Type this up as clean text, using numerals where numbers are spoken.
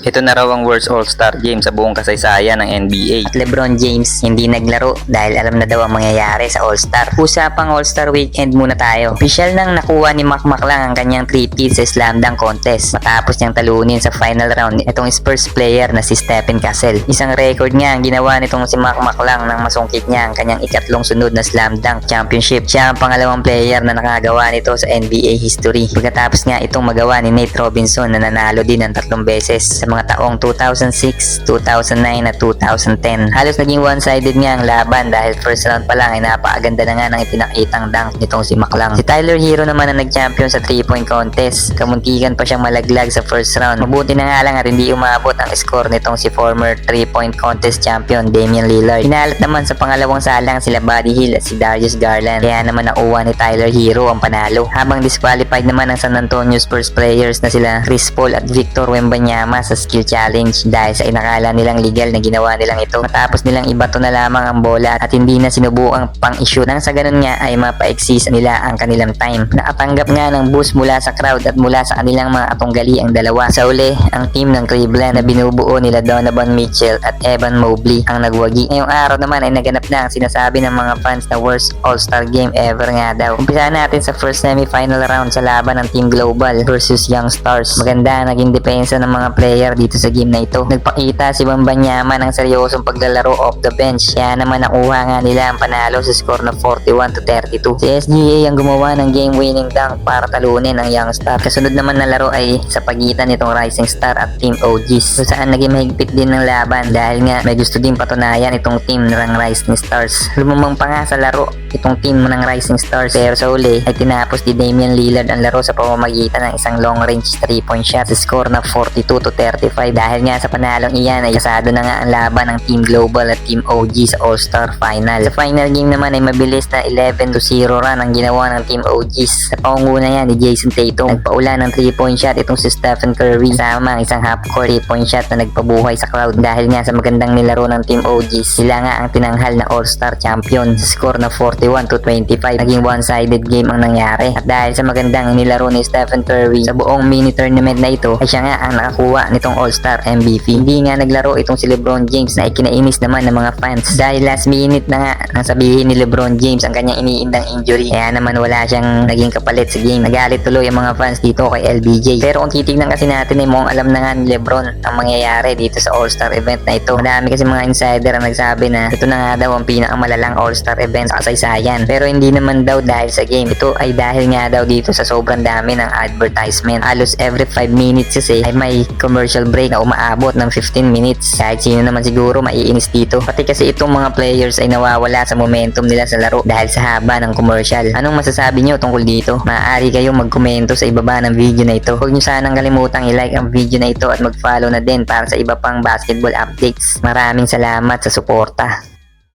Ito na raw ang worst All-Star game sa buong kasaysayan ng NBA. At LeBron James hindi naglaro dahil alam na daw ang mangyayari sa All-Star. Usapang All-Star weekend muna tayo. Opisyal nang nakuha ni Makmak lang ang kanyang 3-peat sa slam dunk contest matapos niyang talunin sa final round itong Spurs player na si Stephen Cassell. Isang record nga ang ginawa nitong si Makmak lang nang masungkit niya ang kanyang ikatlong sunod na slam dunk championship. Siya ang pangalawang player na nakagawa nito sa NBA history. Pagkatapos nga itong magawa ni Nate Robinson na nanalo din ng 3 beses sa mga taong 2006, 2009 at 2010. Halos naging one-sided nga ang laban dahil first round pa lang ay napakaganda na nga ng ipinakitang dunk nitong si Maklang. Si Tyler Hero naman ang nag-champion sa 3-point contest. Kamuntikan pa siyang malaglag sa first round. Mabuti na nga lang at hindi umabot ang score nitong si former 3-point contest champion Damian Lillard. Pinalat naman sa pangalawang salang sila Buddy Hield at si Darius Garland. Kaya naman nakuha ni Tyler Hero ang panalo. Habang disqualified naman ang San Antonio Spurs players na sila Chris Paul at Victor Wembanyama sa skill challenge dahil sa inakala nilang legal na ginawa nilang ito. Matapos nilang ibato na lamang ang bola at hindi na sinubukang pang-issue nang sa ganun nga ay mapa-exceed nila ang kanilang time. Nakatanggap nga ng boost mula sa crowd at mula sa kanilang mga katunggali ang dalawa. Sa uli, ang team ng Cleveland na binubuo nila Donovan Mitchell at Evan Mobley ang nagwagi. Ngayong araw naman ay naganap na ang sinasabi ng mga fans na worst All-Star game ever nga daw. Umpisa natin sa first semi-final round sa laban ng Team Global versus Young Stars. Maganda naging depensa ng mga player dito sa game na ito. Nagpakita si Wembanyama ng seryosong paglalaro off the bench. Kaya naman nakuha nga nila ang panalo sa score na 41-32. Si SGA ang gumawa ng game-winning dunk para talunin ang Young Star. Kasunod naman na laro ay sa pagitan nitong Rising Star at Team OGs. Kung saan naging mahigpit din ng laban dahil nga may gusto din patunayan itong team ng Rising Stars. Lumamang pa nga sa laro itong team ng Rising Stars pero sa uli ay tinapos ni Damian Lillard ang laro sa pamamagitan ng isang long range 3-point shot sa score na 42-35 dahil nga sa panalong iyan ay kasado na nga ang laban ng Team Global at Team OG sa All-Star Final. Sa final game naman ay mabilis na 11-0 run ang ginawa ng Team OGs. Sa pangunguna yan ni Jason Tatum, nagpaula ng 3-point shot itong si Stephen Curry kasama ang isang half-court 3-point shot na nagpabuhay sa crowd dahil nga sa magandang nilaro ng Team OGs. Sila nga ang tinanghal na All-Star Champion sa score na 41-25. Naging one-sided game ang nangyari at dahil sa magandang nilaro ni Stephen Curry sa buong mini tournament na ito ay siya nga ang nakakuha nitong All-Star MVP. Hindi nga naglaro itong si LeBron James na ikinainis naman ng mga fans dahil last minute na nga nang sabihin ni LeBron James ang kanyang iniindang injury kaya naman wala siyang naging kapalit sa game. Nagalit tuloy ang mga fans dito kay LBJ. Pero kung titignan kasi natin ay mukhang alam na nga ni LeBron ang mangyayari dito sa All-Star event na ito. Madami kasi mga insider ang nagsabi na ito na nga daw ang pinakamalalang All-Star event sa kasaysayan. Pero hindi naman daw dahil sa game. Ito ay dahil nga daw dito sa sobrang dami ng advertisement. Halos every 5 minutes kasi ay may commercial break na umaabot ng 15 minutes. Kahit sino naman siguro maiinis dito. Pati kasi itong mga players ay nawawala sa momentum nila sa laro dahil sa haba ng commercial. Anong masasabi nyo tungkol dito? Maaari kayong magkomento sa ibaba ng video na ito. Huwag nyo sanang kalimutang i-like ang video na ito at mag-follow na din para sa iba pang basketball updates. Maraming salamat sa suporta.